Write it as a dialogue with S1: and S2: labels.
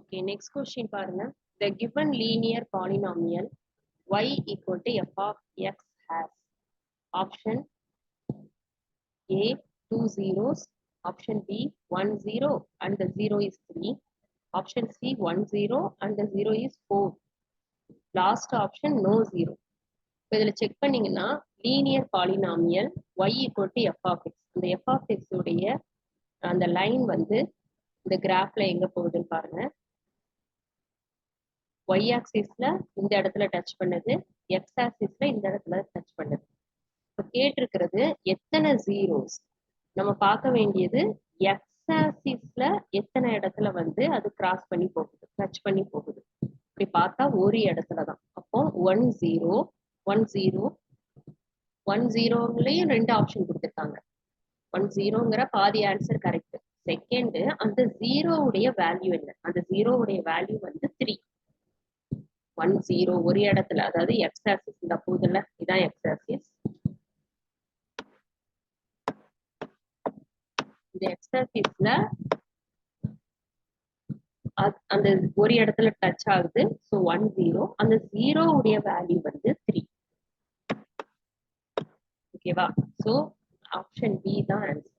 S1: Okay, next question பாருங்க. The given linear polynomial y equal to f of x has option A 2 zeros, option B 1 0 and the 0 is 3, option C 1 0 and the 0 is 4, last option no 0. இப்போ இதில் check பண்ணீங்கன்னா linear polynomial y equal to f of x. இந்த f of x உடைய அந்த line வந்து இந்த கிராஃப்ல எங்க போகுதுன்னு பாருங்க. y ஆக்சிஸ்ல இந்த இடத்துல டச் பண்ணுது, x ஆக்சிஸ்ல இந்த இடத்துல டச் பண்ணுது. இப்போ கேட்டிருக்கிறது எத்தனை ஜீரோஸ், நம்ம பார்க்க வேண்டியது x ஆக்சிஸ்ல எத்தனை இடத்துல வந்து அது கிராஸ் பண்ணி போகுது, டச் பண்ணி போகுது. இப்படி பார்த்தா ஒரு இடத்துல தான். அப்போ 1 0 1 0 1 0லயும் 2 ஆப்ஷன் கொடுத்துருக்காங்க. 1 0ங்கிற பாதி ஆன்சர் கரெக்ட். செகண்ட், அந்த ஜீரோவுடைய வேல்யூ என்ன? அந்த ஜீரோவுடைய வேல்யூ வந்து 3. 1 0 ஒரு இடத்துல, அதாவது எக்ஸ் ஆக்சிஸ் இந்த போதுல, இதான் எக்ஸ் ஆக்சிஸ். இந்த எக்ஸ் ஆக்சிஸ்ல அந்த ஒரு இடத்துல டச் ஆகுது. ஸோ 1 0, அந்த ஜீரோவுடைய வேல்யூ வந்து 3. ஓகேவா? ஸோ ஆப்ஷன் பி தான் ஆன்சர்.